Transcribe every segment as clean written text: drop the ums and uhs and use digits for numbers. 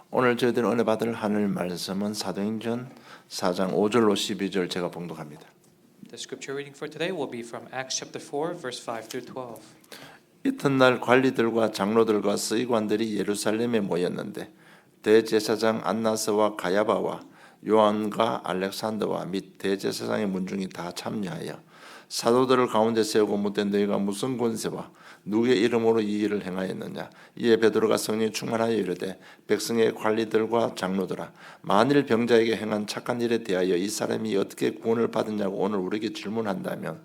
오늘 저희들 은혜 받을 하늘 말씀은 사도행전 4장 5절로 12절 제가 봉독합니다. The scripture reading for today will be from Acts chapter 4, verse 5 through 12. 이튿날 관리들과 장로들과 서기관들이 예루살렘에 모였는데 대제사장 안나스와 가야바와 요한과 알렉산더와 및 대제사장의 문중이 다 참여하여 사도들을 가운데 세우고 묻되 너희가 무슨 권세와 누구의 이름으로 이 일을 행하였느냐. 이에 베드로가 성령에 충만하여 이르되 백성의 관리들과 장로들아, 만일 병자에게 행한 착한 일에 대하여 이 사람이 어떻게 구원을 받았냐고 오늘 우리에게 질문한다면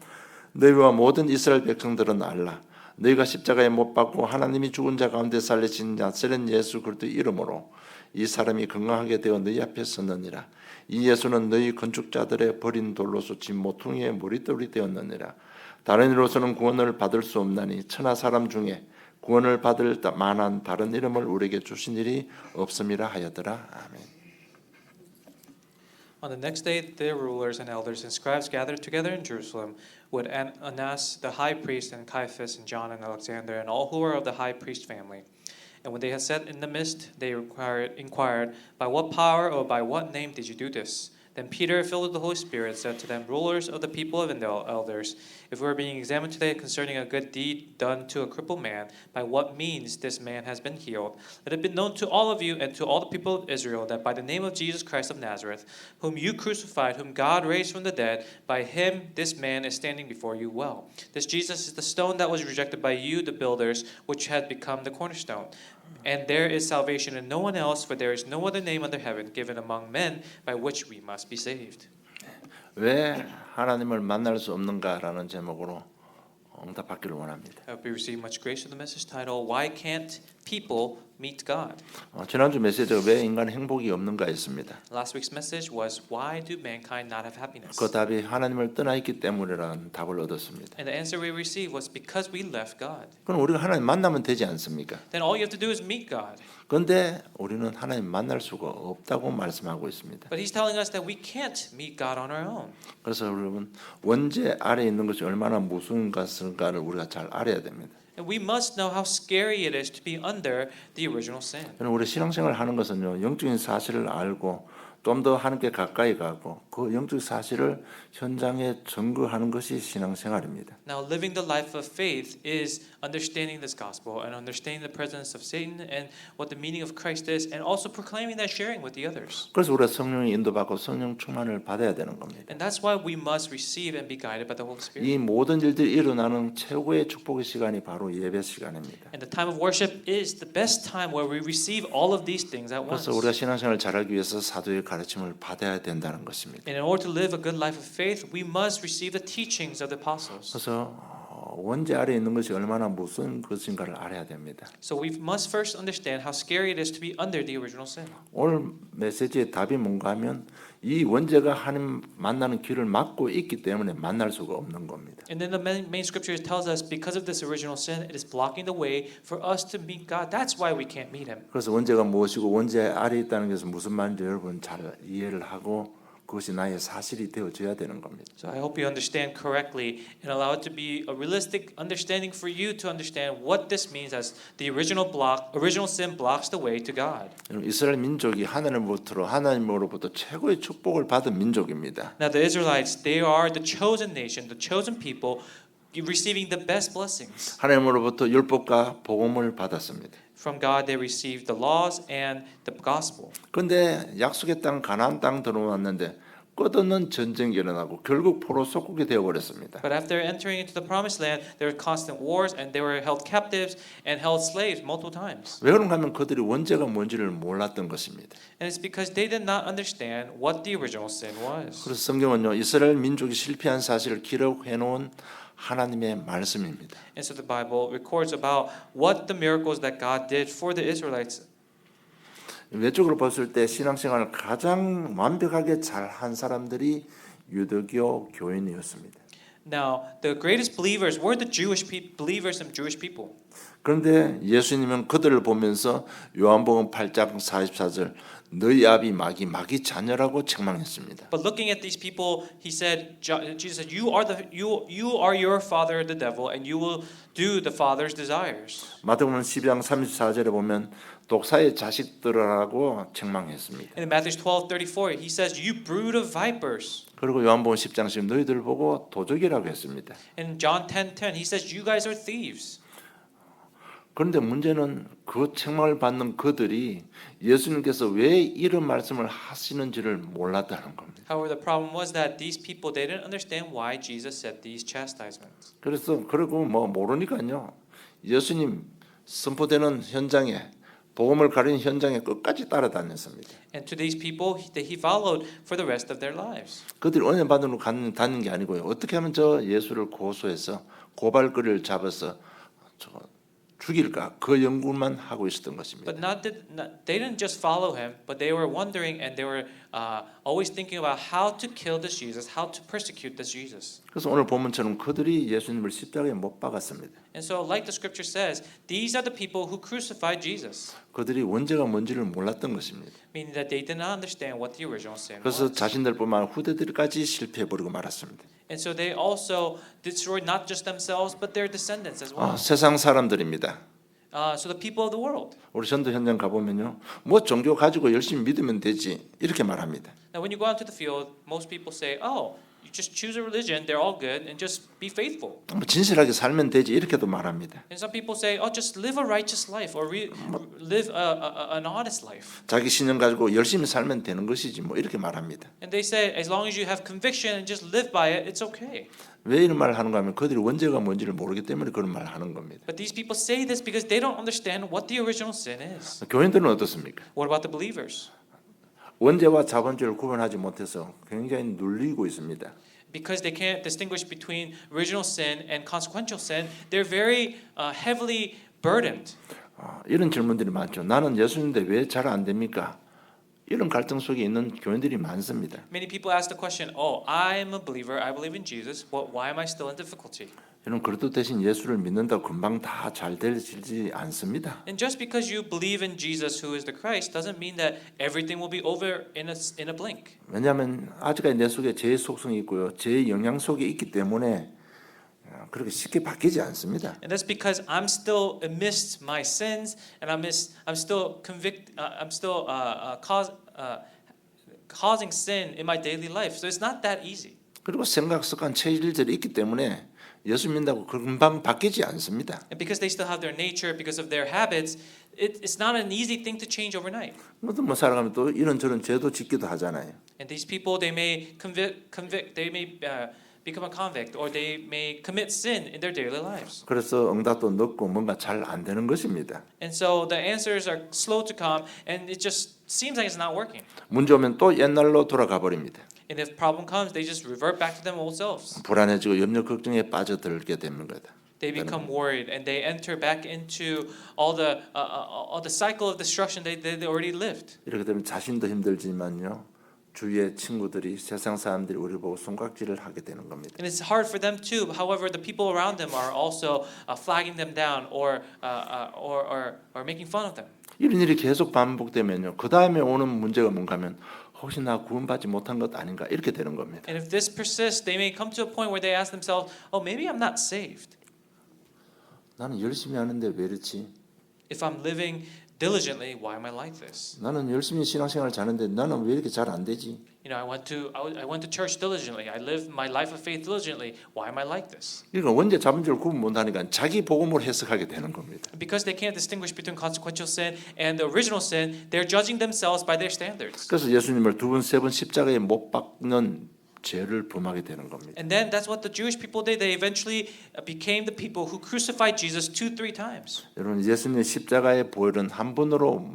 너희와 모든 이스라엘 백성들은 알라. 너희가 십자가에 못 박고 하나님이 죽은 자 가운데 살리신 나사렛 예수 그리스도 이름으로 이 사람이 건강하게 되어 너희 앞에 섰느니라. 이 예수는 너희 건축자들의 버린 돌로서 진 모퉁이의 머릿돌이 되었느니라. 다른 이로서는 구원을 받을 수 없나니 천하 사람 중에 구원을 받을 만한 다른 이름을 우리에게 주신 일이 없음이라 하였더라. 아멘. On the next day, the rulers and elders and scribes gathered together in Jerusalem with Annas the high priest and Caiaphas and John and Alexander and all who were of the high priest family. And when they had sat in the midst, they inquired, by what power or by what name did you do this? Then Peter, filled with the Holy Spirit, said to them, rulers of the people and the elders, if we are being examined today concerning a good deed done to a crippled man, by what means this man has been healed, let it be known to all of you and to all the people of Israel that by the name of Jesus Christ of Nazareth, whom you crucified, whom God raised from the dead, by him this man is standing before you well. This Jesus is the stone that was rejected by you, the builders, which had become the cornerstone. And there is salvation in no one else, for there is no other name under heaven given among men by which we must be saved. 왜 하나님을 만날 수 없는가라는 제목으로 응답받기를 원합니다. I hope you receive much grace with the message title, Why Can't People Meet God? 지난주 메시지가 왜 인간 행복이 없는가였습니다. Last week's message was, Why do mankind not have happiness? 그 답이 하나님을 떠나 있기 때문이라는 답을 얻었습니다. And the answer we received was because we left God. 그럼 우리가 하나님 만나면 되지 않습니까? Then all you have to do is meet God. 그런데 우리는 하나님 만날 수가 없다고 말씀하고 있습니다. But He's telling us that we can't meet God on our own. 그래서 여러분 원죄 아래에 있는 것이 얼마나 무서운 것인가를 우리가 잘 알아야 됩니다. And we must know how scary it is to be under the original sin. 우리 신앙생활 하는 것은요, 영적인 사실을 알고 좀 더 하나님께 가까이 가고 그 영적 사실을 현장에 증거하는 것이 신앙생활입니다. Now, living the life of faith is understanding this gospel and understanding the presence of Satan and what the meaning of Christ is, and also proclaiming that, sharing with the others. 그래서 우리가 성령의 인도받고 성령 충만을 받아야 되는 겁니다. And that's why we must receive and be guided by the Holy Spirit. 이 모든 일들이 일어나는 최고의 축복의 시간이 바로 예배 시간입니다. And the time of worship is the best time where we receive all of these things at once. 그래서 우리가 신앙생활을 잘하기 위해서 사도의 가르침을 받아야 된다는 것입니다. And in order to live a good life of faith, we must receive the teachings of the apostles. 그래서 원죄 아래에 있는 것이 얼마나 무서운 것인가를 알아야 됩니다. So we must first understand how scary it is to be under the original sin. 오늘 메시지의 답이 뭔가 하면 이 원죄가 하나님 만나는 길을 막고 있기 때문에 만날 수가 없는 겁니다. And then the main scripture tells us because of this original sin, it is blocking the way for us to meet God. That's why we can't meet Him. 그래서 원죄가 무엇이고 원죄 아래에 있다는 것은 무슨 말인지 여러분 잘 이해를 하고 그것이 나의 사실이 되어져야 되는 겁니다. So I hope you understand correctly and allow it to be a realistic understanding for you to understand what this means as the original sin blocks the way to God. 이스라엘 민족이 하나님으로부터 최고의 축복을 받은 민족입니다. Now the Israelites, they are the chosen nation, the chosen people, receiving the best blessings. 하나님으로부터 율법과 복음을 받았습니다. From God they received the laws and the gospel. 그런데 약속의 땅 가나안 땅 들어왔는데 끝없는 전쟁이 일어나고 결국 포로 속국이 되어 버렸습니다. But after entering into the promised land, there were constant wars and they were held captives and held slaves multiple times. 왜 그런가 하면 그들이 원죄가 뭔지를 몰랐던 것입니다. And it's because they did not understand what the original sin was. 그래서 성경은요, 이스라엘 민족이 실패한 사실을 기록해 놓은 하나님의 말씀입니다. And so the Bible records about what the miracles that God did for the Israelites. 외적으로 봤을 때 신앙생활을 가장 완벽하게 잘한 사람들이 유대교 교인이었습니다. Now, the greatest believers were the Jewish believers and Jewish people. 그런데 예수님은 그들을 보면서 요한복음 8장 44절 너희 아비 마귀 자녀라고 책망했습니다. But looking at these people, Jesus said, "You are your father, the devil, and you will do the father's desires." 마태복음 12장 34절에 보면 독사의 자식들이라고 책망했습니다. And in Matthew 12:34, he says, "You brood of vipers." 그리고 요한복음 10장 10 너희들 보고 도적이라고 했습니다. In John 10:10, he says, "You guys are thieves." 그런데 문제는 그 책망을 받는 그들이 예수님께서 왜 이런 말씀을 하시는지를 몰랐다는 겁니다. However, the problem was that these people they didn't understand why Jesus said these chastisements. 그래서 그리고 뭐 모르니까요. 예수님 선포되는 현장에 복음을 가리는 현장에 끝까지 따라다녔습니다. And to these people, he followed for the rest of their lives. 그들이 은혜 받으러 다니는 게 아니고요. 어떻게 하면 저 예수를 고소해서 고발거리를 잡아서 죽일까 그 연구만 하고 있었던 것입니다. But they didn't just follow him, but they were wondering and they were always thinking about how to kill this Jesus, how to persecute this Jesus. 그래서 오늘 본문처럼 그들이 예수님을 십자가에 못 박았습니다. And so, like the scripture says, these are the people who crucified Jesus, 그들이 원죄가 뭔지를 몰랐던 것입니다. meaning that they did not understand what the original sin 그래서 was. 자신들뿐만 아니라 후대들까지 실패해버리고 말았습니다. And so they also destroyed not just themselves, but their descendants as well. 세상 사람들입니다. So the people of the world. 우리 전도 현장 가보면요. 뭐 종교 가지고 열심히 믿으면 되지 이렇게 말합니다. Now, when you go out to the field, most people say, "Oh, you just choose a religion; they're all good, and just be faithful." 뭐 진실하게 살면 되지 이렇게도 말합니다. And some people say, "Oh, just live a righteous life, or live an honest life." 자기 신념 가지고 열심히 살면 되는 것이지 뭐 이렇게 말합니다. And they say, as long as you have conviction and just live by it, it's okay. 왜 이런 말을 하는가 하면 그들이 원죄가 뭔지를 모르기 때문에 그런 말을 하는 겁니다. But these people say this because they don't understand what the original sin is. 교인들은 어떻습니까? What about the believers? 원죄와 자본죄를 구분하지 못해서 굉장히 눌리고 있습니다. Because they can't distinguish between original sin and consequential sin, they're very heavily burdened. 이런 질문들이 많죠. 나는 예수님인데 왜 잘 안 됩니까? 이런 갈등 속에 있는 교인들이 많습니다. Many people ask the question, "Oh, I'm a believer. I believe in Jesus. Why am I still in difficulty?" 여러분 그래도 대신 예수를 믿는다고 금방 다 잘 되지 않습니다. And just because you believe in Jesus, who is the Christ, doesn't mean that everything will be over in a blink. 왜냐하면 아직까지 내 속에 죄의 속성이 있고요. 죄의 영향 속에 있기 때문에 그렇게 쉽게 바뀌지 않습니다. And that's because I'm still amidst my sins, and I'm still causing sin in my daily life. So it's not that easy. 그리고 생각 습관 체질들이 있기 때문에 예수 믿는다고 금방 바뀌지 않습니다. And because they still have their nature, because of their habits, it's not an easy thing to change overnight. 뭐든 뭐 살아가면 또 이런저런 죄도 짓기도 하잖아요. And these people, they may they may become a convict, or they may commit sin in their daily lives. 그래서 응답도 늦고 뭔가 잘 안 되는 것입니다. And so the answers are slow to come, and it just seems like it's not working. 문제 오면 또 옛날로 돌아가 버립니다. And if problem comes, they just revert back to them old selves. 불안해지고 염려 걱정에 빠져들게 되는 거다. They become worried, and they enter back into all the cycle of destruction they already lived. 이렇게 되면 자신도 힘들지만요. 주위의 친구들이 세상 사람들이 우리 보고 손깍지를 하게 되는 겁니다. And it's hard for them too. However, the people around them are also flagging them down or making fun of them. 이런 일이 계속 반복되면요. 그 다음에 오는 문제가 뭔가 하면 혹시 나 구원받지 못한 것 아닌가 이렇게 되는 겁니다. And if this persists, they may come to a point where they ask themselves, "Oh, maybe I'm not saved. 나는 열심히 하는데 왜 이렇지? If I'm living diligently, why am I like this? 나는 열심히 신앙생활을 자는데 나는 왜 이렇게 잘 안 되지? You know, I went to church diligently. I live my life of faith diligently. Why am I like this?" 그러니까 원죄 자본죄를 구분 못하니까 자기 복음으로 해석하게 되는 겁니다. Because they can't distinguish between consequential sin and the original sin, they're judging themselves by their standards. 그래서 예수님을 두 번, 세 번 십자가에 못 박는 죄를 범하게 되는 겁니다. And then that's what the Jewish people did. They eventually became the people who crucified Jesus 2-3 times. 여러분 예수님의 십자가의 보혈은 한 번으로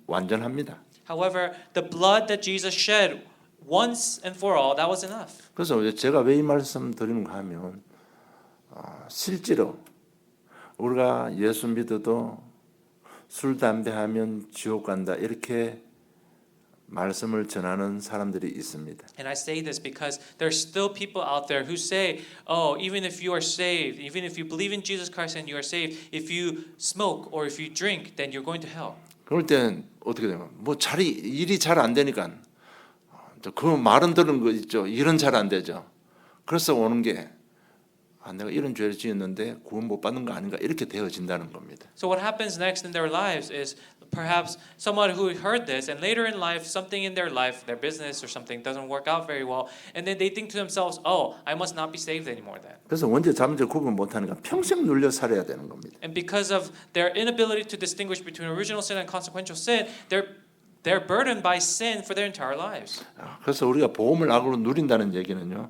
완전합니다. However, the blood that Jesus shed once and for all, that was enough. 그래서 제가 왜 이 말씀 드리는가 하면 실제로 우리가 예수 믿어도 술, 담배 하면 지옥 간다 이렇게 말씀을 전하는 사람들이 있습니다. And I say this because there's still people out there who say, oh, even if you are saved, even if you believe in Jesus Christ and you are saved, if you smoke or if you drink, then you're going to hell. 그럴 땐 어떻게 되면 뭐 일이 잘 안 되니까 그 말은 들은 거 있죠. 일은 잘 안 되죠. 그래서 오는 게 내가 이런 죄를 지었는데 구원 못 받는 거 아닌가 이렇게 되어진다는 겁니다. So what happens next in their lives is perhaps someone who heard this and later in life something in their life, their business or something doesn't work out very well, and then they think to themselves, oh, I must not be saved anymore then. 그래서 원죄 자문죄 구분 못하니까 평생 눌려 살아야 되는 겁니다. And because of their inability to distinguish between original sin and consequential sin, they're burdened by sin for their entire lives. 그래서 우리가 복음을 악으로 누린다는 얘기는요.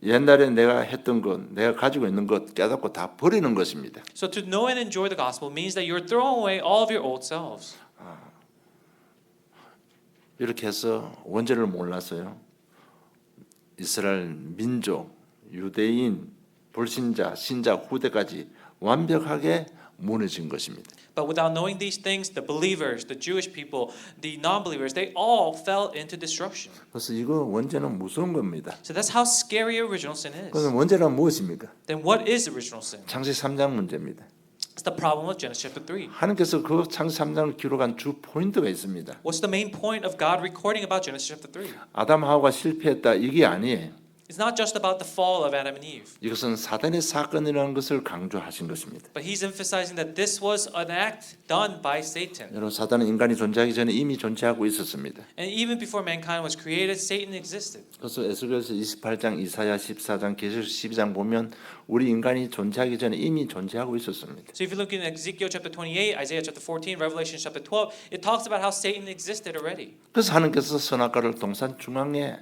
옛날에 내가 했던 것, 내가 가지고 있는 것 깨닫고 다 버리는 것입니다. So to know and enjoy the gospel means that you're throwing away all of your old selves. 이렇게 해서 원죄를 몰라서요. 이스라엘 민족, 유대인, 불신자, 신자, 후대까지 완벽하게 무너진 것입니다. But without knowing these things, the believers, the Jewish people, the non-believers, they all fell into destruction. 그래서 이거 원죄는 무서운 겁니다. So that's how scary original sin is. 그래서 원죄란 무엇입니까? Then what is original sin? 창세기 3장 문제입니다. It's the problem of Genesis chapter 3. 하나님께서 그 창세기 3장을 기록한 주 포인트가 있습니다. What's the main point of God recording about Genesis chapter 3? 아담 하와가 실패했다 이게 아니에요. It's not just about the fall of Adam and Eve, 이것은 사단의 사건이라는 것을 강조하신 것입니다. but he's emphasizing that this was an act done by Satan. 여러분 사단은 인간이 존재하기 전에 이미 존재하고 있었습니다. And even before mankind was created, Satan existed. 그래서 에스겔서 28장, 이사야 14장, 계시록 12장 보면 우리 인간이 존재하기 전에 이미 존재하고 있었습니다. So if you look in Ezekiel chapter 28, Isaiah chapter 14, Revelation chapter 12, it talks about how Satan existed already. 그래서 하나님께서 선악과를 동산 중앙에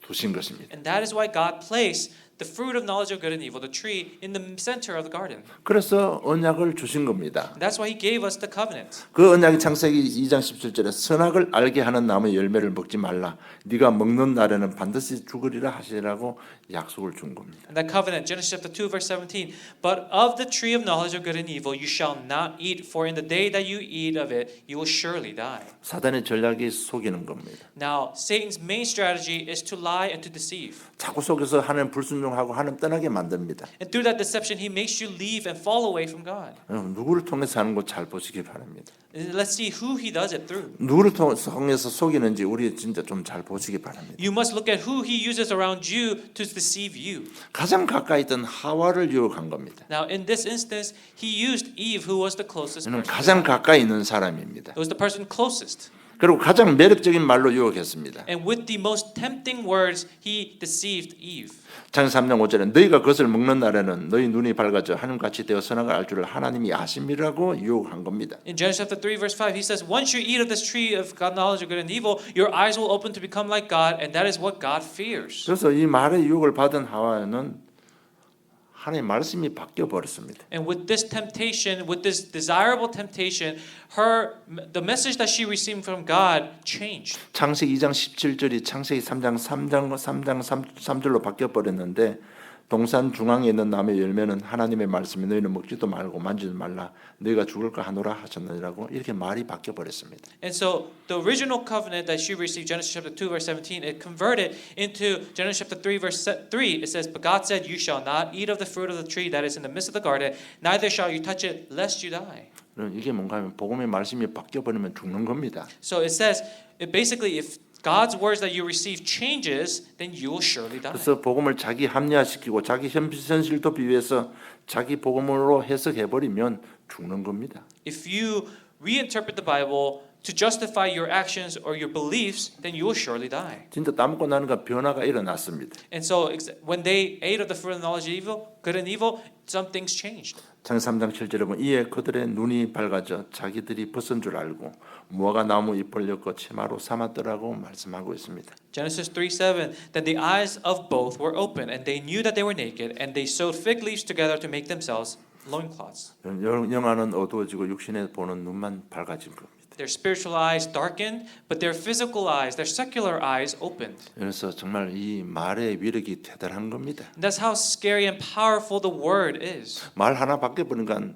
두신 것입니다. And that is why God placed the fruit of knowledge of good and evil, the tree, in the center of the garden. 그래서 언약을 주신 겁니다. And that's why he gave us the covenant. 그 언약이 창세기 2장 17절에 선악을 알게 하는 나무의 열매를 먹지 말라. 네가 먹는 날에는 반드시 죽으리라 하시라고 약속을 준 겁니다. And that covenant, Genesis chapter 2, verse 17, but of the tree of knowledge of good and evil you shall not eat, for in the day that you eat of it, you will surely die. 사단의 전략이 속이는 겁니다. Now, Satan's main strategy is to lie and to deceive. 자꾸 속여서 하나님 불순종하고 하나님 떠나게 만듭니다. And through that deception, he makes you leave and fall away from God. 누구를 통해서 하는 거 잘 보시기 바랍니다. And let's see who he does it through. 누구를 통해서 속이는지 우리 진짜 좀 잘 보시기 바랍니다. You must look at who he uses around you to deceive you. 가장 가까이 있던 하와를 유혹한 겁니다. Now, in this instance, he used Eve, who was the closest 저는 person. 가장 가까이 있는 사람입니다. It was the person closest. 그리고 가장 매력적인 말로 유혹했습니다. And with the most tempting words, he deceived Eve. 창세기 3장 5절에 너희가 그것을 먹는 날에는 너희 눈이 밝아져 하나님같이 되어 선악을 알 줄을 하나님이 아심이라고 유혹한 겁니다. In Genesis chapter 3, verse 5, he says, once you eat of this tree of God, knowledge of good and evil, your eyes will open to become like God, and that is what God fears. 그래서 이 말의 유혹을 받은 하와는 하나님의 말씀이 바뀌어 버렸습니다. And with this temptation, with this desirable temptation, the message that she received from God changed. 창세기 2장 17절이 창세기 3장 3절로 바뀌어 버렸는데 동산 중앙에 있는 나무의 열매는 하나님의 말씀이 너희는 먹지도 말고 만지지 말라 너희가 죽을까 하노라 하셨느니라고 이렇게 말이 바뀌어 버렸습니다. And so the original covenant that she received, Genesis chapter 2, verse 17, it converted into Genesis chapter 3, verse 3. It says, but God said, you shall not eat of the fruit of the tree that is in the midst of the garden, neither shall you touch it, lest you die. 이게 뭔가 하면 복음의 말씀이 바뀌어 버리면 죽는 겁니다. So it says, basically, if God's words that you receive changes, then you will surely die. 그래서 복음을 자기 합리화시키고 자기 현실도 비유해서 자기 복음으로 해석해 버리면 죽는 겁니다. If you reinterpret the Bible to justify your actions or your beliefs, then you will surely die. 진짜 따먹고 나니까 변화가 일어났습니다. And so when they ate of the fruit of the knowledge of evil, good and evil, some things changed. 창세기 3장 7절에 보면 이에 그들의 눈이 밝아져 자기들이 벗은 줄 알고 무화과 나무 잎을 엮어 치마로 삼았더라고 말씀하고 있습니다. Genesis 3:7, then the eyes of both were open, and they knew that they were naked, and they sewed fig leaves together to make themselves loincloths. 영안은 어두워지고 육신에 보는 눈만 밝아진 겁니다. Their spiritual eyes darkened, but their physical eyes, their secular eyes opened. 그래서 정말 이 말의 위력이 대단한 겁니다. And that's how scary and powerful the word is. 말 하나 바뀌어 버리니까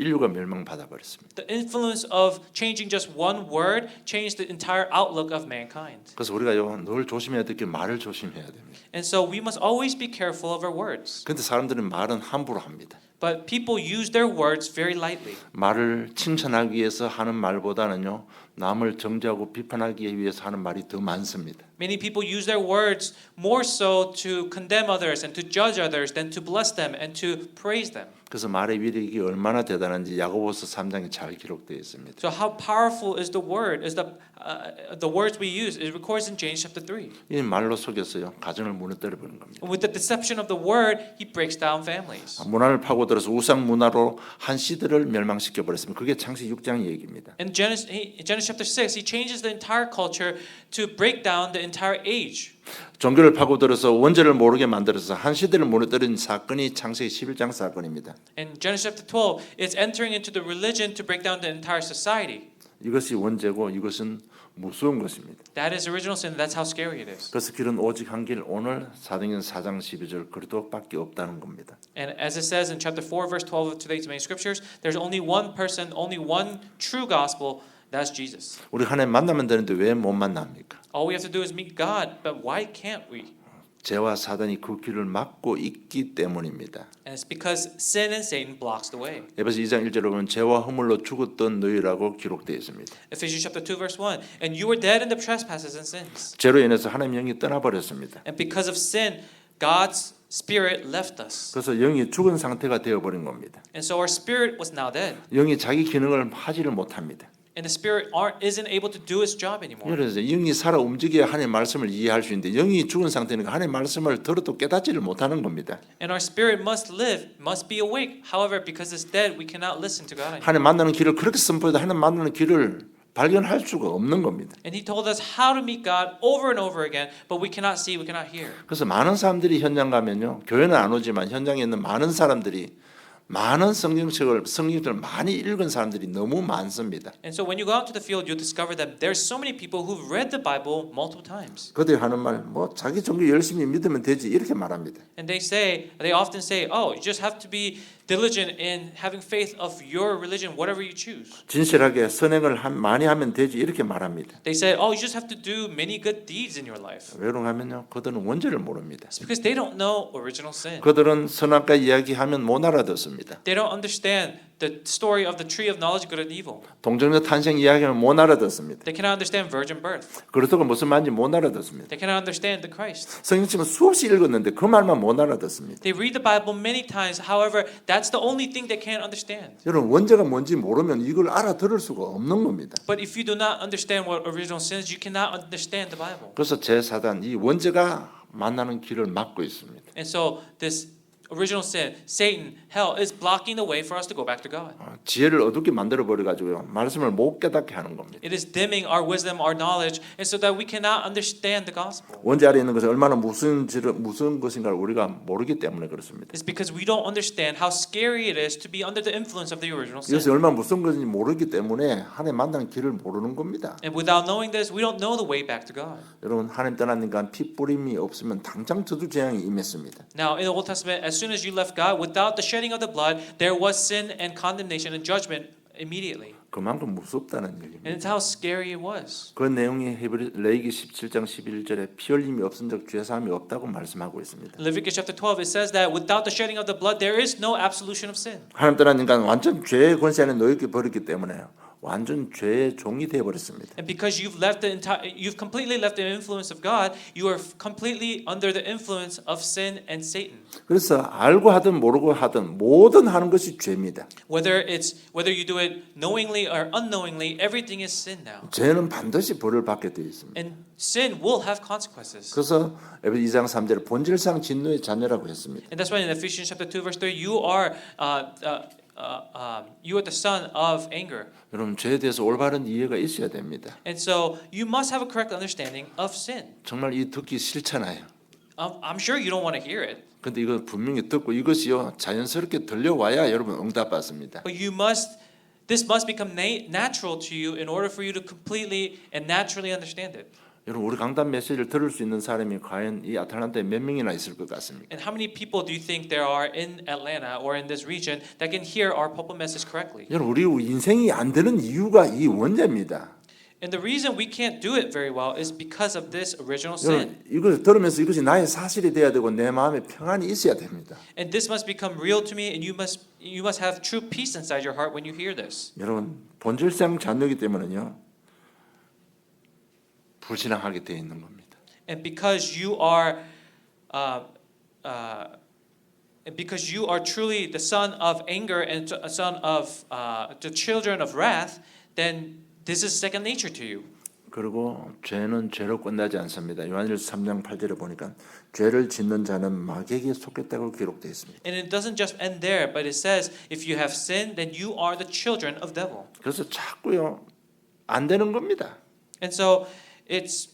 인류가 멸망받아 버렸습니다. The influence of changing just one word changed the entire outlook of mankind. 그래서 우리가요 늘 조심해야 될 게 말을 조심해야 됩니다. And so we must always be careful of our words. 근데 사람들은 말은 함부로 합니다. But people use their words very lightly. 말을 칭찬하기 위해서 하는 말보다는요 남을 정죄하고 비판하기 위해서 하는 말이 더 많습니다. Many people use their words more so to condemn others and to judge others than to bless them and to praise them. 그래서 말의 위력이 얼마나 대단한지 야고보서 3장에 잘 기록되어 있습니다. So how powerful is the word? Is the words we use? It records in James chapter 3. 이 말로 속여서요 가정을 무너뜨려 버리는 겁니다. With the deception of the word, he breaks down families. 문화를 파고들어서 우상 문화로 한 시대를 멸망시켜 버렸습니다. 그게 창세기 6장 얘기입니다. In Genesis chapter 6, he changes the entire culture to break down the entire age. 종교를 파고들어서 원죄를 모르게 만들어서 한 시대를 무너뜨린 사건이 창세기 11장 사건입니다. In Genesis chapter 12, it's entering into the religion to break down the entire society. 이것이 원죄고 이것은 무서운 것입니다. That is original sin. That's how scary it is. 그래서 길은 오직 한 길 오늘 사도행전 4장 12절 그리스도밖에 없다는 겁니다. And as it says in chapter 4, verse 12 of today's main scriptures, there's only one person, only one true gospel. That's Jesus. 우리 하나님 만나면 되는데 왜 못 만납니까? All we have to do is meet God, but why can't we? 죄와 사단이 그 길을 막고 있기 때문입니다. And it's because sin and Satan blocks the way. 에베소 2장 1절에 보면 죄와 허물로 죽었던 너희라고 기록되어 있습니다. Ephesians chapter 2, verse 1. And you were dead in the trespasses and sins. 죄로 인해서 하나님 영이 떠나버렸습니다. And because of sin, God's spirit left us. 그래서 영이 죽은 상태가 되어버린 겁니다. And so our spirit was now dead. 영이 자기 기능을 하지를 못합니다. And the spirit isn't able to do its job anymore. 그래서 영이 살아 움직여야 하나님의 말씀을 이해할 수 있는데 영이 죽은 상태니까 하나님의 말씀을 들어도 깨닫지를 못하는 겁니다. And our spirit must live, must be awake. However, because it's dead, we cannot listen to God anymore. 하나님 만나는 길을 그렇게 선포해도 하나님 만나는 길을 발견할 수가 없는 겁니다. And he told us how to meet God over and over again, but we cannot see, we cannot hear. 그래서 많은 사람들이 현장 가면요. 교회는 안 오지만 현장에 있는 많은 사람들이 많은 성경책을 많이 읽은 사람들이 너무 많습니다. And so when you go out to the field, you'll discover that there's so many people who've read the Bible multiple times. 그들이 하는 말, 뭐 자기 종교 열심히 믿으면 되지 이렇게 말합니다. And they often say, oh, you just have to be diligent in having faith of your religion, whatever you choose. 진실하게 선행을 많이 하면 되지 이렇게 말합니다. They say, oh, you just have to do many good deeds in your life. 왜 그런가 하면요, 그들은 원죄를 모릅니다. It's because they don't know original sin. 그들은 선악과 이야기하면 못 알아듣습니다. They don't understand the story of the tree of knowledge, good and evil. 동정녀 탄생 이야기하면 못 알아듣습니다. They cannot understand virgin birth. 그리스도가 무슨 말인지 못 알아듣습니다. They cannot understand the Christ. 성경책은 수없이 읽었는데 그 말만 못 알아듣습니다. They read the Bible many times. However, that's the only thing they can't understand. 여러분 원죄가 뭔지 모르면 이걸 알아들을 수가 없는 겁니다. But if you do not understand what original sin is, you cannot understand the Bible. 그래서 제 사단 이 원죄가 만나는 길을 막고 있습니다. And so this original sin, Satan, hell is blocking the way for us to go back to God. 지혜를 어둡게 만들어 버려 가지고요. 말씀을 못 깨닫게 하는 겁니다. It is dimming our wisdom, our knowledge, and so that we cannot understand the gospel. 원죄 아래 있는 것이 얼마나 무슨 것인가를 우리가 모르기 때문에 그렇습니다. It's because we don't understand how scary it is to be under the influence of the original sin. 이것이 얼마나 무슨 것인지 모르기 때문에 하나님 만나는 길을 모르는 겁니다. And without knowing this, we don't know the way back to God. 여러분 하나님 떠나니까 피 뿌림이 없으면 당장 저주 재앙이 임했습니다. Now, in the Old Testament, as soon as you left God, without the shedding of the blood, there was sin and condemnation and judgment immediately. 그만큼 무섭다는 And 얘기입니다. it's how scary it was. 그 내용이 레위기 17장 11절에 피 흘림이 없은즉 죄 사함이 없다고 말씀하고 있습니다. Leviticus chapter 12, it says that without the shedding of the blood, there is no absolution of sin. 하나님 떠난 인간 완전 죄의 권세 안에 놓여 버렸기 때문에 완전 죄의 종이 되어 버렸습니다. And because you've completely left the influence of God, you are completely under the influence of sin and Satan. 그래서 알고 하든 모르고 하든 모든 하는 것이 죄입니다. Whether you do it knowingly or unknowingly, everything is sin now. 죄는 반드시 벌을 받게 되어 있습니다. And sin will have consequences. 그래서 에베소 2장 3절에 본질상 진노의 자녀라고 했습니다. And that's why in Ephesians chapter 2 verse 3, you are the son of anger. 여러분 죄에 대해서 올바른 이해가 있어야 됩니다. And so you must have a correct understanding of sin. 정말 이 듣기 싫잖아요. I'm sure you don't want to hear it. 근데 이거 분명히 듣고 이것이요 자연스럽게 들려와야 여러분 응답받습니다. But this must become natural to you in order for you to completely and naturally understand it. 여러분 우리 강단 메시지를 들을 수 있는 사람이 과연 이 아틀란타에 몇 명이나 있을 것 같습니까? And how many people do you think there are in Atlanta or in this region that can hear our pulpit message correctly? 여러분 우리 인생이 안 되는 이유가 이 원죄입니다. And the reason we can't do it very well is because of this original sin. 여러분 이걸 들으면서 이것이 나의 사실이 돼야 되고 내 마음에 평안이 있어야 됩니다. And this must become real to me, and you must have true peace inside your heart when you hear this. 여러분 본질상 자녀이기 때문에요 불신앙하게 되어 있는 겁니다. And because you are, and because you are truly the son of anger and a son of the children of wrath, then this is second nature to you. 그리고 죄는 죄로 끝나지 않습니다. 요한일서 3장 8절에 보니까 죄를 짓는 자는 마귀에게 속했다고 기록되어 있습니다. And it doesn't just end there, but it says, if you have sinned, then you are the children of devil. 그래서 자꾸요 안 되는 겁니다. And so it's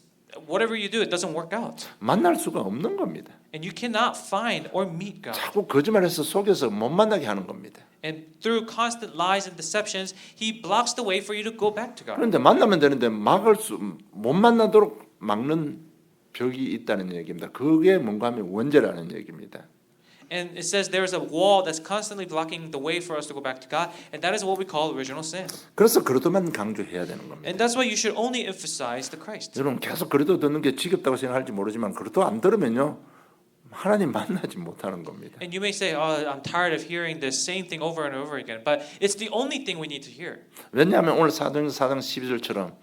whatever you do, it doesn't work out. 만날 수가 없는 겁니다. And you cannot find or meet God. 자꾸 거짓말해서 속여서 못 만나게 하는 겁니다. And through constant lies and deceptions, He blocks the way for you to go back to God. 그런데 만나면 되는데 못 만나도록 막는 벽이 있다는 얘기입니다. 그게 뭔가 하면 원죄라는 얘기입니다. And it says there is a wall that's constantly blocking the way for us to go back to God, and that is what we call original sin. 그래서 그리스도만 강조해야 되는 겁니다. And that's why you should only emphasize the Christ. 여러분 계속 그리스도 듣는 게 지겹다고 생각할지 모르지만 그리스도 안 들으면요 하나님 만나지 못하는 겁니다. And you may say, "Oh, I'm tired of hearing this same thing over and over again," but it's the only thing we need to hear. 왜냐하면 오늘 사도행전 4장 12절처럼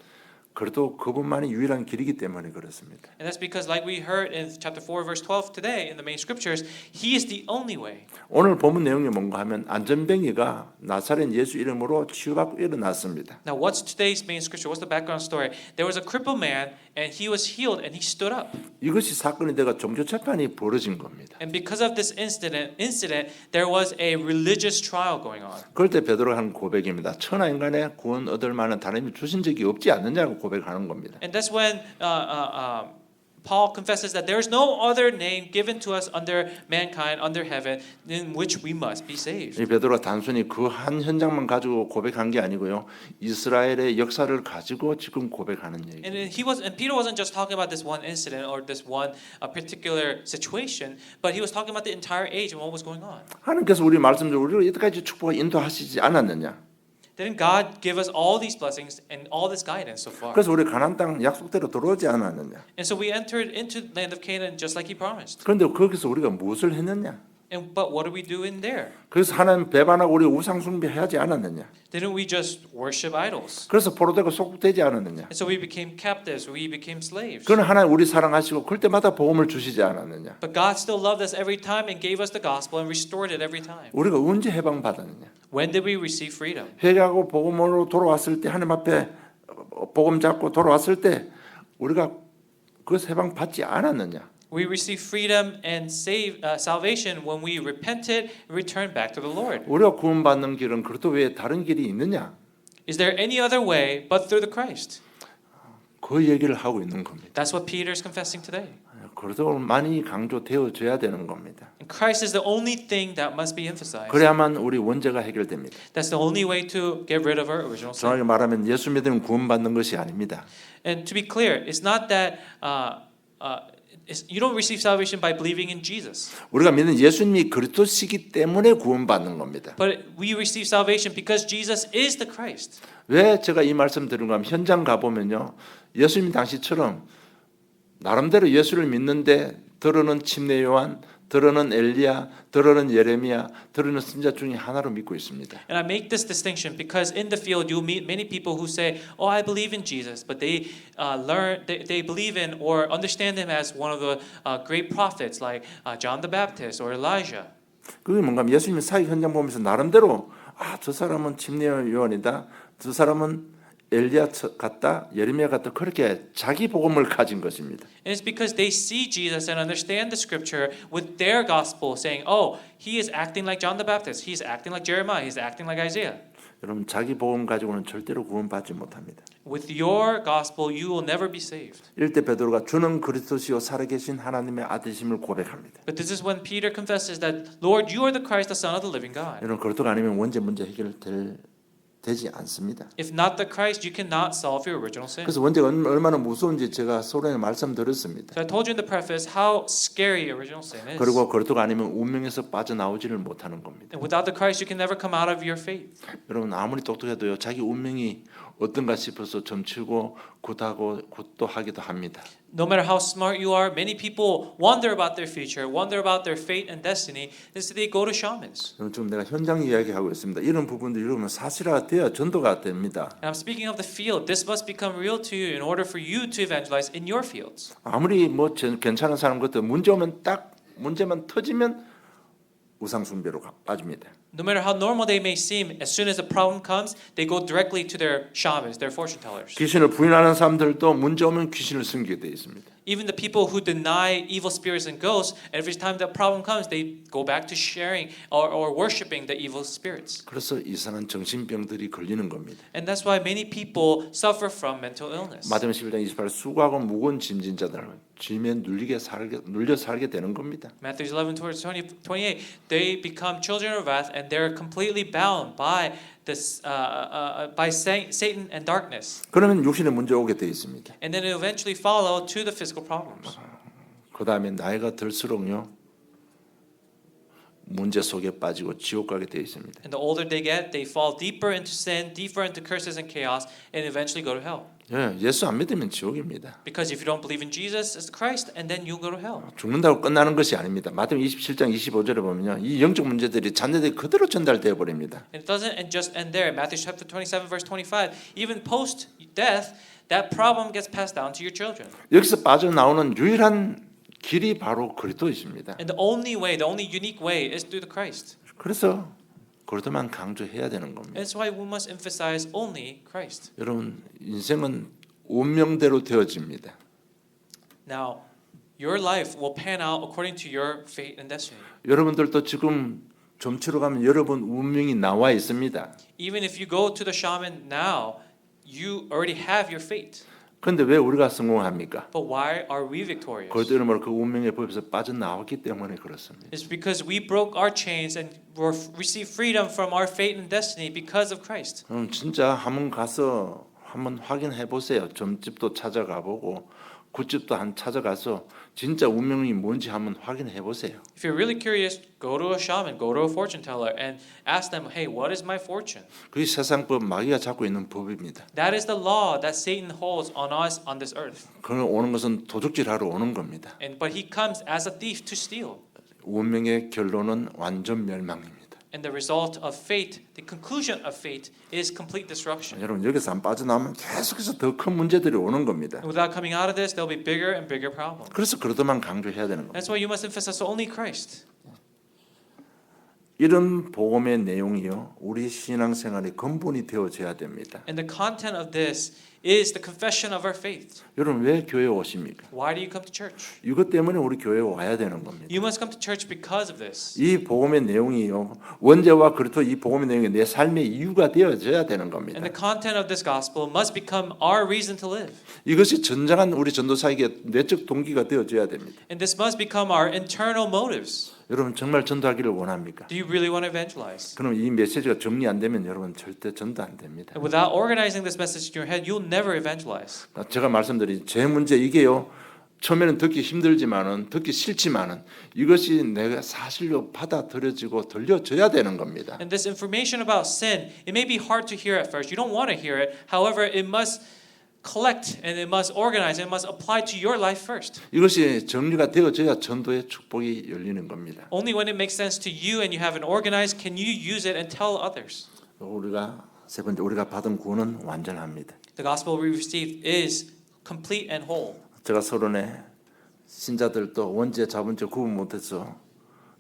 그래도 그분만이 유일한 길이기 때문에 그렇습니다. And that's because, like we heard in chapter 4, verse 12 today in the main scriptures, He is the only way. 오늘 본문 내용이 뭔가 하면 안전뱅이가 나사렛 예수 이름으로 치유받고 일어났습니다. Now, what's today's main scripture? What's the background story? There was a crippled man, and he was healed, and he stood up. 이것이 사건이 돼가 종교 재판이 벌어진 겁니다. And because of this incident, there was a religious trial going on. 그럴 때 베드로가 한 고백입니다. 천하 인간의 구원 얻을 만한 하나님이 주신 적이 없지 않느냐고 고백하는 겁니다. And that's when Paul confesses that there is no other name given to us under mankind, under heaven, in which we must be saved. 이 베드로가 단순히 그 한 현장만 가지고 고백한 게 아니고요. 이스라엘의 역사를 가지고 지금 고백하는 얘기. And Peter wasn't just talking about this one incident or this one particular situation, but he was talking about the entire age and what was going on. 하나님께서 우리 말씀대로 우리를 여태까지 축복과 인도하시지 않았느냐? Didn't God give us all these blessings and all this guidance so far? 그래서 우리 가나안 땅 약속대로 들어오지 않았느냐? And so we entered into the land of Canaan just like He promised. 그런데 거기서 우리가 무엇을 했느냐? But what do we do in there? 그래서 하나님 배반하고 우리 우상 숭배하지 않았느냐? Didn't we just worship idols? 그래서 포로되고 속되지 않았느냐? And so we became captives, we became slaves. 그는 하나님 우리 사랑하시고 그럴 때마다 복음을 주시지 않았느냐? But God still loved us every time and gave us the gospel and restored it every time. 우리가 언제 해방받았느냐? When did we receive freedom? 회개하고 복음으로 돌아왔을 때 하나님 앞에 복음 잡고 돌아왔을 때 우리가 그것을 해방받지 않았느냐? We received freedom and salvation when we repented and returned back to the Lord. 우리가 구원받는 길은 그리스도 외에 다른 길이 있느냐? Is there any other way but through the Christ? 그 얘기를 하고 있는 겁니다. That's what Peter is confessing today. 그리스도만이 강조되어져야 되는 겁니다. And Christ is the only thing that must be emphasized. 그래야만 우리 원죄가 해결됩니다. That's the only way to get rid of our original sin. 정확히 말하면 예수 믿으면 구원받는 것이 아닙니다. And to be clear, it's not that you don't receive salvation by believing in Jesus. 우리가 믿는 예수님이 그리스도시기 때문에 구원받는 겁니다. But we receive salvation because Jesus is the Christ. 왜 제가 이 말씀 드리는가 하면 현장 가보면요. 예수님 당시처럼 나름대로 예수를 믿는데 들어는 침례 요한, 들어는 엘리야, 들어는 예레미야, 들어는 선지자 중에 하나로 믿고 있습니다. And I make this distinction because in the field you'll meet many people who say, "Oh, I believe in Jesus," but they they believe in or understand him as one of the great prophets like John the Baptist or Elijah. 그게 뭔가 하면 예수님 사역 현장 보면서 나름대로 저 사람은 침례 요한이다, 저 사람은 엘리야 같다, 예레미야 같다 그렇게 자기 복음을 가진 것입니다. And it's because they see Jesus and understand the scripture with their gospel saying, "Oh, he is acting like John the Baptist. He's acting like Jeremiah. He's acting like Isaiah." 여러분 자기 복음 가지고는 절대로 구원받지 못합니다. With your gospel, you will never be saved. 이럴 때 베드로가 주는 그리스도시요 살아계신 하나님의 아들이심을 고백합니다. But this is when Peter confesses that, "Lord, you are the Christ, the Son of the living God." 여러분 그리스도가 아니면 원죄 문제 해결될 되지 않습니다. If not the Christ, you cannot solve your original sin. 그래서 원죄가 얼마나 무서운지 제가 소련에 말씀드렸습니다. So I told you in the preface how scary original sin is. 그리고 그리스도가 아니면 운명에서 빠져나오지를 못하는 겁니다. And without the Christ, you can never come out of your faith. 여러분 아무리 똑똑해도요 자기 운명이 어떤가 싶어서 점치고 굿도 하기도 합니다. No matter how smart you are, many people wonder about their future, wonder about their fate and destiny, and so they go to shamans. 지금 내가 현장 이야기하고 있습니다. 이런 부분도 여러분 사실화돼야 전도가 됩니다. And I'm speaking of the field. This must become real to you in order for you to evangelize in your fields. 아무리 뭐 괜찮은 사람 것도 문제만 터지면 우상 숭배로 빠집니다. No matter how normal they may seem, as soon as a problem comes, they go directly to their shamans, their fortune tellers. 귀신을 부인하는 사람들도 문제 오면 귀신을 섬기게 돼 있습니다. Even the people who deny evil spirits and ghosts, every time the problem comes, they go back to sharing or worshiping the evil spirits. 그래서 이상한 정신병들이 걸리는 겁니다. And that's why many people suffer from mental illness. 마태복음 11장 28절 수고하고 무거운 짐진 자들은 짐에 눌려 살게 되는 겁니다. Matthew 11 towards 28, they become children of wrath and they're completely bound by this by Satan and darkness. 그러면 육신의 문제 오게 돼 있습니다. And then it eventually follow to the physical problems. 그 다음에 나이가 들수록요 문제 속에 빠지고 지옥 가게 돼 있습니다. And the older they get, they fall deeper into sin, deeper into curses and chaos, and eventually go to hell. 예, 예수 안 믿으면 지옥입니다. Because if you don't believe in Jesus as Christ, and then you go to hell. 죽는다고 끝나는 것이 아닙니다. 마태복음 27장 25절에 보면요, 이 영적 문제들이 자녀들이 그대로 전달되어 버립니다. And it doesn't just end there. Matthew chapter 27, verse 25. Even post death, that problem gets passed down to your children. 여기서 빠져나오는 유일한 길이 바로 그리스도이십니다. And the only way, the only unique way, is through the Christ. 그래서 그리스도만 강조해야 되는 겁니다. And that's why we must emphasize only Christ. 여러분 인생은 운명대로 되어집니다. Now, your life will pan out according to your fate and destiny. 여러분들도 지금 점치러 가면 여러분 운명이 나와 있습니다. Even if you go to the shaman now, you already have your fate. 그런데 왜 우리가 성공합니까? But why are we victorious? 그리스도 이름으로 그 운명의 법에서 빠져나왔기 때문에 그렇습니다. It's because we broke our chains and received freedom from our fate and destiny because of Christ. 진짜 한번 가서 한번 확인해 보세요. 점집도 찾아가 보고 굿집도 한 찾아가서 진짜 운명이 뭔지 한번 확인해 보세요. If you're really curious, go to a shaman, go to a fortune teller, and ask them, "Hey, what is my fortune?" 그게 세상법 마귀가 잡고 있는 법입니다. That is the law that Satan holds on us on this earth. 그는 오는 것은 도둑질하러 오는 겁니다. But he comes as a thief to steal. 운명의 결론은 완전 멸망입니다. And the result of fate, the conclusion of fate, is complete destruction. 여러분 여기서 안 빠져나오면 계속해서 더 큰 문제들이 오는 겁니다. And without coming out of this, there'll be bigger and bigger problems. 그래서 그것만 강조해야 되는 겁니다. That's why you must emphasize only Christ. 이런 복음의 내용이요 우리 신앙생활의 근본이 되어져야 됩니다. And the content of this is the confession of our faith. 여러분 왜 교회 오십니까? Why do you come to church? 이것 때문에 우리 교회에 와야 되는 겁니다. You must come to church because of this. 이 복음의 내용이요 원죄와 그리스도 이 복음의 내용이 내 삶의 이유가 되어져야 되는 겁니다. And the content of this gospel must become our reason to live. 이것이 전장한 우리 전도사에게 내적 동기가 되어져야 됩니다. And this must become our internal motives. 여러분 정말 전도하기를 원합니까? Do you really want to evangelize? 그럼 이 메시지가 정리 안 되면 여러분 절대 전도 안 됩니다. And without organizing this message in your head, you'll never evangelize. 제가 말씀드린 제 문제 이게요. 처음에는 듣기 힘들지만은 듣기 싫지만은 이것이 내가 사실로 받아들여지고 들려져야 되는 겁니다. And this information about sin, it may be hard to hear at first. You don't want to hear it. However, it must collect and it must organize and it must apply to your life first. 이것이 정리가 되어져야 전도의 축복이 열리는 겁니다. Only when it makes sense to you and you have it organized can you use it and tell others. 우리가 세 번째 우리가 받은 구원은 완전합니다. The gospel we received is complete and whole. 제가 서론에 신자들도 원죄 자본죄 구분 못해서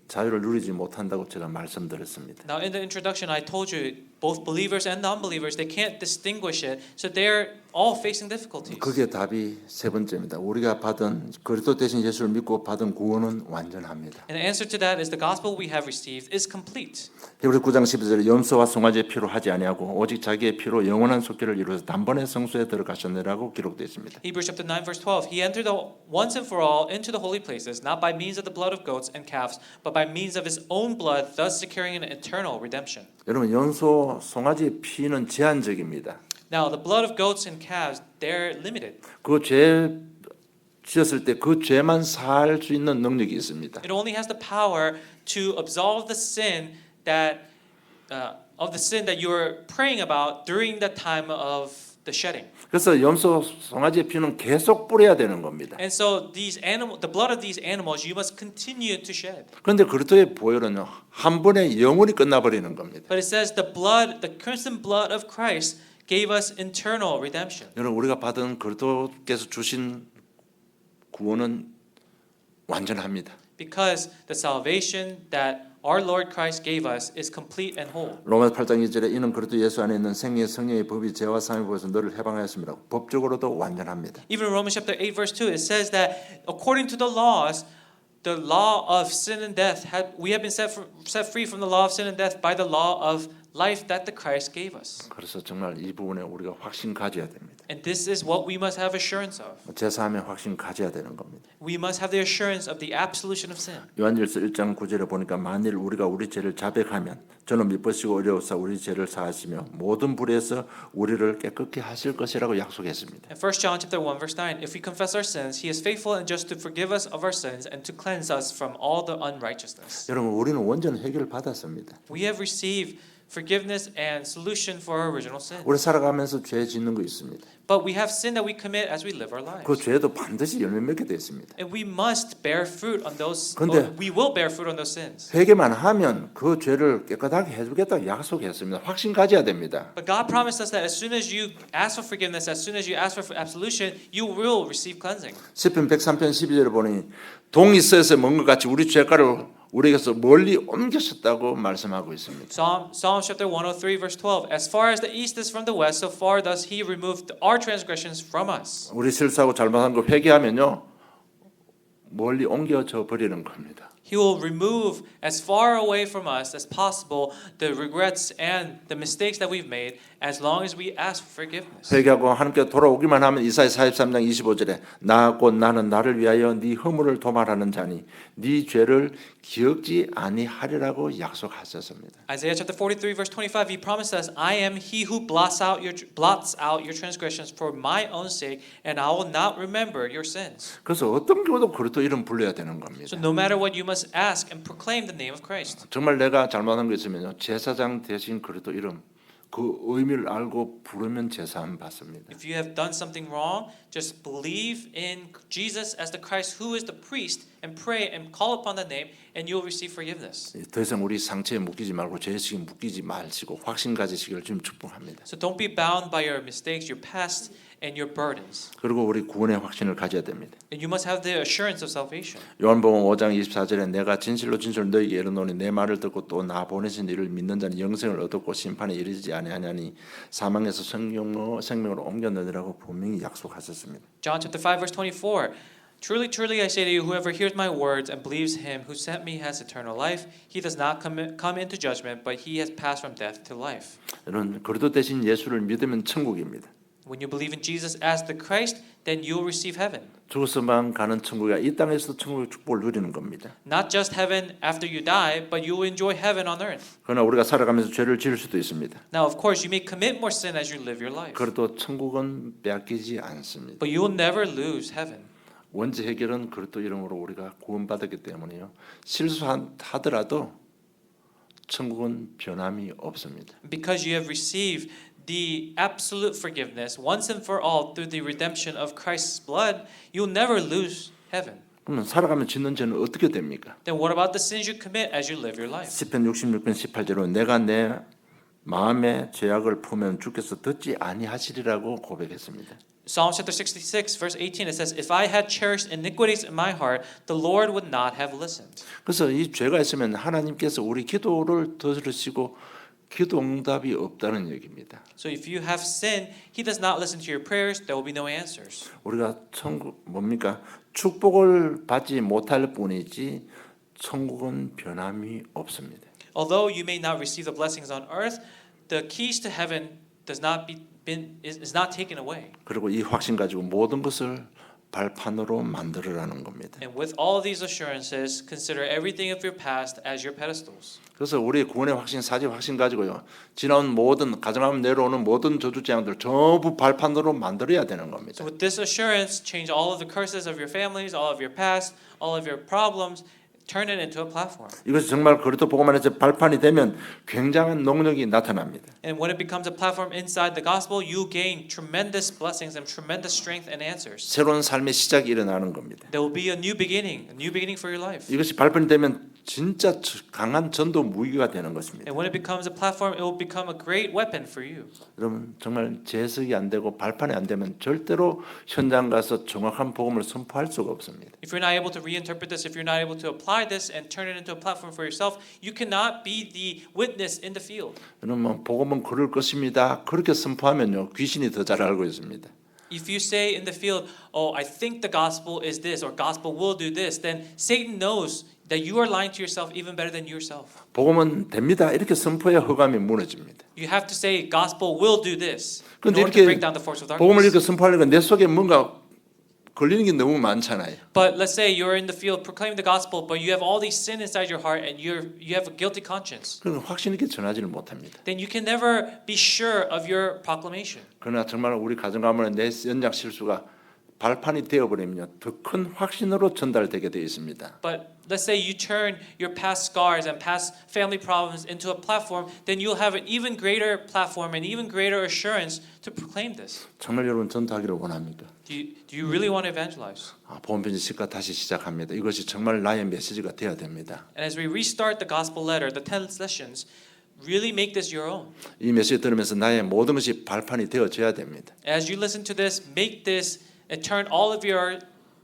자유를 누리지 못한다고 제가 말씀드렸습니다. Now in the introduction I told you both believers and non-believers they can't distinguish it. So they're all facing difficulties. 그게 답이 세 번째입니다. 우리가 받은 그리스도 대신 예수를 믿고 받은 구원은 완전합니다. And the answer to that is the gospel we have received is complete. 히브리 9장 12절에 염소와 송아지의 피로 하지 아니하고 오직 자기의 피로 영원한 속죄를 이루어서 단번에 성소에 들어가셨느라고 기록되어 있습니다. Hebrews chapter 9 verse 12. He entered once and for all into the holy places, not by means of the blood of goats and calves, but by means of his own blood, thus securing an eternal redemption. 여러분 염소 염소, 송아지의 피는 제한적입니다. Now, the blood of goats and calves, they're limited. 그 죄 지었을 때 그 죄만 살 수 있는 능력이 있습니다. It only has the power to absolve the sin that of the sin that you are praying about during the time of the shedding. 그래서 염소, 송아지의 피는 계속 뿌려야 되는 겁니다. And so the blood of these animals, you must continue to shed. 그런데 그리스도의 보혈은요 한 번에 영원히 끝나버리는 겁니다. But it says the crimson blood of Christ gave us eternal redemption. 여러분 우리가 받은 그리스도께서 주신 구원은 완전합니다. Because the salvation that our Lord Christ gave us is complete and whole. 로마서 8장 2절에 이는 그리스도 예수 안에 있는 생명의 성령의 법이 죄와 사함의 법에서 너를 해방하였습니다. 법적으로도 완전합니다. Even in Romans chapter 8 verse 2 it says that according to the laws the law of sin and death we have been set free from the law of sin and death by the law of life that the Christ gave us. 그래서 정말 이 부분에 우리가 확신 가져야 됩니다. And this is what we must have assurance of. 제사함에 확신 가져야 되는 겁니다. We must have the assurance of the absolution of sin. 요한일서 1장 9절에 보니까 만일 우리가 우리 죄를 자백하면 저는 미쁘시고 어려우사 우리 죄를 사하시며 모든 불에서 우리를 깨끗게 하실 것이라고 약속했습니다. In 1 John chapter 1 verse 9, if we confess our sins, he is faithful and just to forgive us of our sins and to cleanse us from all the unrighteousness. 여러분 우리는 완전 해결을 받았습니다. We have received forgiveness and solution for our original sin. 우리 살아가면서 죄 짓는 거 있습니다. But we have sin that we commit as we live our lives. 그 죄도 반드시 열매 맺게 돼 있습니다. And we must bear fruit on those. 근데 We will bear fruit on those sins. 회개만 하면 그 죄를 깨끗하게 해주겠다고 약속했습니다. 확신 가져야 됩니다. But God promised us that as soon as you ask for forgiveness, as soon as you ask for absolution, you will receive cleansing. 시편 103편 12절에 보니 동이 쇠에서 먼 것 같이 우리 죄가를 우리에게서 멀리 옮기셨다고 말씀하고 있습니다. Psalm chapter 103 verse 12. As far as the east is from the west, so far does he remove our transgressions from us. 우리 실수하고 잘못한 거 회개하면요 멀리 옮겨져 버리는 겁니다. He will remove as far away from us as possible the regrets and the mistakes that we've made as long as we ask for forgiveness. 회개하고 하나님께 돌아오기만 하면 이사야 43장 25절에 나 곧 나는 나를 위하여 네 허물을 도말하는 자니 네 죄를 기억지 아니하리라고 약속하셨습니다. Isaiah chapter 43 verse 25 he promised us I am he who blots out your transgressions for my own sake and I will not remember your sins. 그래서 어떤 경우도 그리스도 이름 불러야 되는 겁니다. So no matter what you must ask and proclaim the name of Christ. 정말 내가 잘못한 거 있으면요 제사장 대신 그리스도 이름 그 의미를 알고 부르면 제사함 받습니다. If you have done something wrong, just believe in Jesus as the Christ who is the priest and pray and call upon the name and you will receive forgiveness. 더 이상 우리 상처에 묶이지 말고 죄의식에 묶이지 마시고 확신 가지시기를 지금 축복합니다. So don't be bound by your mistakes, your past and your burdens. 그리고 우리 구원의 확신을 가져야 됩니다. And you must have the assurance of salvation. 요한복음 5장 24절에 내가 진실로 너희에게 이르노니 내 말을 듣고 또 나 보내신 이를 믿는 자는 영생을 얻었고 심판에 이르지 아니하냐니 사망에서 생명으로 옮겼느니라고 분명히 약속하셨습니다. John chapter 5 verse 24. Truly, truly, I say to you, whoever hears my words and believes him who sent me has eternal life. He does not come into judgment, but he has passed from death to life. 여러분 그리스도 대신 예수를 믿으면 천국입니다. When you believe in Jesus as the Christ, then you will receive heaven. 죽어서만 가는 천국이 이 땅에서도 천국의 축복을 누리는 겁니다. Not just heaven after you die, but you will enjoy heaven on earth. 그러나 우리가 살아가면서 죄를 지을 수도 있습니다. Now, of course, you may commit more sin as you live your life, 그래도 천국은 빼앗기지 않습니다. but you will never lose heaven. 원죄 해결은 그리스도 이름으로 우리가 구원받았기 때문에요. 실수하더라도 천국은 변함이 없습니다. Because you have received the absolute forgiveness once and for all through the redemption of Christ's blood, you'll never lose heaven. 그러면 살아가면 짓는 죄는 어떻게 됩니까? Then what about the sins you commit as you live your life? 시편 66편 18절로 내가 내 마음의 죄악을 품으면 주께서 듣지 아니하시리라고 고백했습니다. Psalm chapter 66 verse 18 it says, If I had cherished iniquities in my heart, the Lord would not have listened. 그래서 이 죄가 있으면 하나님께서 우리 기도를 들으시고 기도 응답이 없다는 얘기입니다. So if you have sin, He does not listen to your prayers. There will be no answers. 우리가 천국 뭡니까? 축복을 받지 못할 뿐이지 천국은 변함이 없습니다. Although you may not receive the blessings on earth, the keys to heaven is not taken away. 그리고 이 확신 가지고 모든 것을 발판으로 만들어라는 겁니다. And with all of these assurances, consider everything of your past as your pedestals. 그래서 우리 구원의 확신, 사지 확신 가지고요. 지나온 모든 가정하면 내려오는 모든 저주 재앙들 전부 발판으로 만들어야 되는 겁니다. So with this assurance, change all of the curses of your families, all of your past, all of your problems, turn it into a platform. 이것이 정말 그리스도 복음 안에서 발판이 되면 굉장한 능력이 나타납니다. And when it becomes a platform inside the gospel, you gain tremendous blessings and tremendous strength and answers. 새로운 삶의 시작이 일어나는 겁니다. There will be a new beginning for your life. 이것이 발판이 되면 진짜 강한 전도 무기가 되는 것입니다. And when it becomes a platform, it will become a great weapon for you. 여러분 정말 재석이 안 되고 발판이 안 되면 절대로 현장 가서 정확한 복음을 선포할 수가 없습니다. If you're not able to reinterpret this, if you're not able to apply this and turn it into a platform for yourself, you cannot be the witness in the field. 여러분 복음은 그럴 것입니다. 그렇게 선포하면요 귀신이 더 잘 알고 있습니다. If you say in the field, "Oh, I think the gospel is this," or "Gospel will do this," then Satan knows that you are lying to yourself even better than yourself. 복음은 됩니다. 이렇게 선포해야 허감이 무너집니다. You have to say, "Gospel will do this," in 그런데 order to 이렇게 break down the force of 복음을 이렇게 darkness. 선포하려니까 내 속에 뭔가 걸리는 게 너무 많잖아요. But let's say you're in the field proclaiming the gospel, but you have all these sin inside your heart, and you have a guilty conscience. 그럼 확신 있게 전하지를 못합니다. Then you can never be sure of your proclamation. 그러나 정말 우리 가정 가문의 내 연약 실수가 발판이 되어버리면요 더 큰 확신으로 전달되게 되어 있습니다. But let's say you turn your past scars and past family problems into a platform, then you'll have an even greater platform and even greater assurance to proclaim this. 정말 여러분 전도하기를 원합니까? Do you really want to evangelize? 보험편지 10과 다시 시작합니다. 이것이 정말 나의 메시지가 되어야 됩니다. And as we restart the gospel letter, the 10 sessions, really make this your own. 이 메시지 들으면서 나의 모든 것이 발판이 되어져야 됩니다. As you listen to this, make this and turn all of your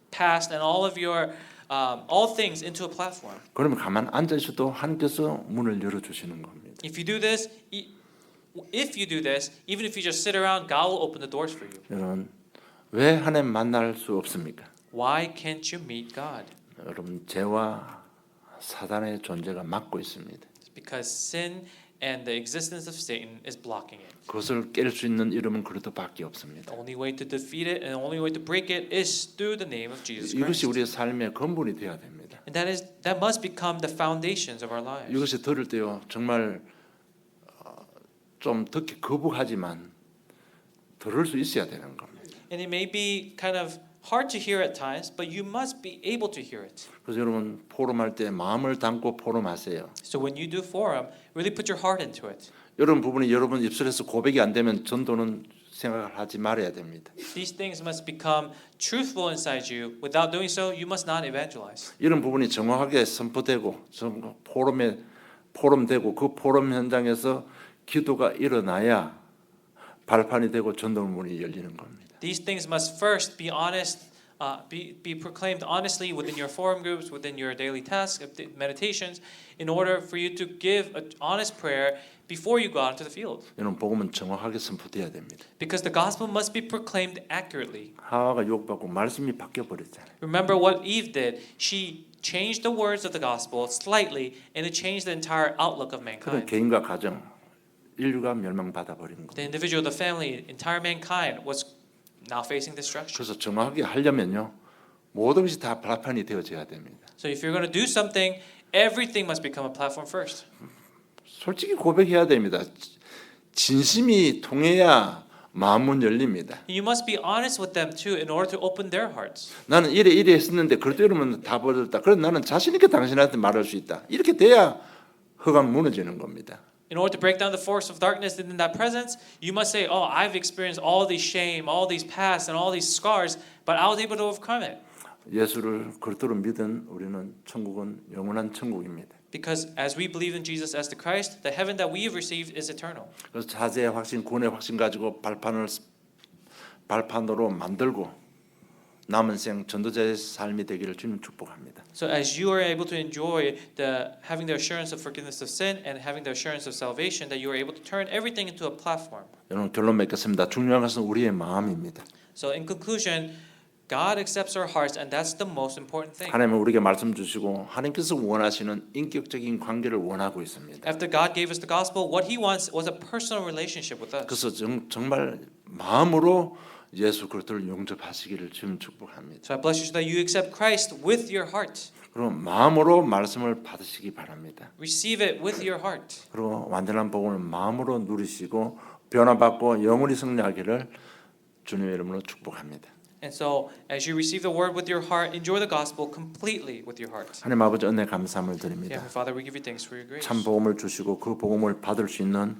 past and all of your all things into a platform. 그러면 가만 앉아 있어도 하나님께서 문을 열어 주시는 겁니다. If you do this, even if you just sit around, God will open the doors for you. 여러분 왜 하나님 만날 수 없습니까? Why can't you meet God? 여러분 죄와 사단의 존재가 막고 있습니다. It's because sin and the existence of Satan is blocking it. 그것을 깰 수 있는 이름은 그리스도밖에 없습니다. The only way to defeat it and the only way to break it is through the name of Jesus 이것이 Christ. 우리의 삶의 근본이 되어야 됩니다. And that must become the foundations of our lives. 이것이 들을 때요 정말 좀 듣기 거북하지만 들을 수 있어야 되는 겁니다. And it may be kind of hard to hear at times, but you must be able to hear it. 그래서 여러분 포럼할 때 마음을 담고 포럼하세요. So when you do forum, really put your heart into it. 이런 부분이 여러분 입술에서 고백이 안 되면 전도는 생각을 하지 말아야 됩니다. These things must become truthful inside you. Without doing so, you must not evangelize. 이런 부분이 정확하게 선포되고 포럼되고 그 포럼 현장에서 기도가 일어나야 발판이 되고 전도문이 열리는 겁니다. These things must first be honest, be proclaimed honestly within your forum groups, within your daily tasks, meditations, in order for you to give an honest prayer before you go out into the field. 이런 복음은 정확하게 선포돼야 됩니다. Because the gospel must be proclaimed accurately. 하와가 욕받고 말씀이 바뀌어 버렸잖아요. Remember what Eve did. She changed the words of the gospel slightly, and it changed the entire outlook of 그런 mankind. 개인과 가정 인류가 멸망받아 버린 겁니다. The individual, the family, entire mankind was now facing destruction. 그래서 정확하게 하려면요 모든 것이 다 발판이 되어져야 됩니다. So if you're going to do something, everything must become a platform first. 솔직히 고백해야 됩니다. 진심이 통해야 마음은 열립니다. You must be honest with them too in order to open their hearts. 나는 이래 했었는데 그래도 이러면 다 버렸다. 그래서 나는 자신 있게 당신한테 말할 수 있다. 이렇게 돼야 허감 무너지는 겁니다. In order to break down the force of darkness in that presence, you must say, "Oh, I've experienced all these shame, all these past, and all these scars, but I was able to overcome it." 예수를 그리스도로 믿은 우리는 천국은 영원한 천국입니다. Because as we believe in Jesus as the Christ, the heaven that we have received is eternal. 그래서 자제의 확신, 구원의 확신 가지고 발판으로 만들고 남은 생 전도자의 삶이 되기를 주님 축복합니다. So as you are able to enjoy having the assurance of forgiveness of sin and having the assurance of salvation, that you are able to turn everything into a platform. 여러분 결론 맺겠습니다. 중요한 것은 우리의 마음입니다. So in conclusion, God accepts our hearts, and that's the most important thing. 하나님은 우리에게 말씀 주시고 하나님께서 원하시는 인격적인 관계를 원하고 있습니다. After God gave us the gospel, what He wants was a personal relationship with us. 그래서 정말 마음으로 예수 그리스도를 영접하시기를 지금 축복합니다. So I bless you so that you accept Christ with your heart. 그리고 마음으로 말씀을 받으시기 바랍니다. Receive it with your heart. 그리고 완전한 복음을 마음으로 누리시고 변화받고 영원히 승리하기를 주님의 이름으로 축복합니다. And so, as you receive the word with your heart, enjoy the gospel completely with your heart. 하나님 아버지 은혜 감사함을 드립니다. Heavenly Father, we give you thanks for your grace. 참 복음을 주시고 그 복음을 받을 수 있는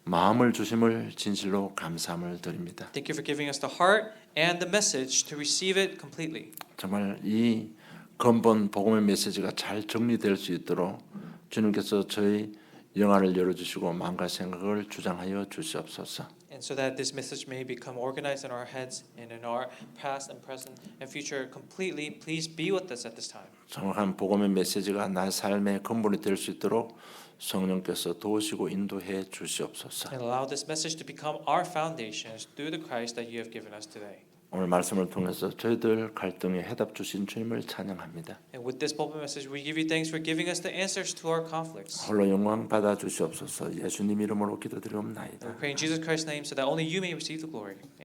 마음을 주심을 진실로 감사함을 드립니다. Thank you for giving us the heart and the message to receive it completely. 정말 이 근본 복음의 메시지가 잘 정리될 수 있도록 주님께서 저희 영안을 열어주시고 마음과 생각을 주장하여 주시옵소서. And so that this message may become organized in our heads and in our past and present and future completely, please be with us at this time. 정확한 복음의 메시지가 나의 삶의 근본이 될 수 있도록 성령께서 도우시고 인도해 주시옵소서. And allow this message to become our foundations through the Christ that you have given us today. 오늘 말씀을 통해서 저희들 갈등에 해답 주신 주님을 찬양합니다. And with this pulpit message, we give you thanks for giving us the answers to our conflicts. 홀로 영광 받아 주시옵소서. 예수님 이름으로 기도드리옵나이다. And we pray in Jesus Christ's name so that only you may receive the glory.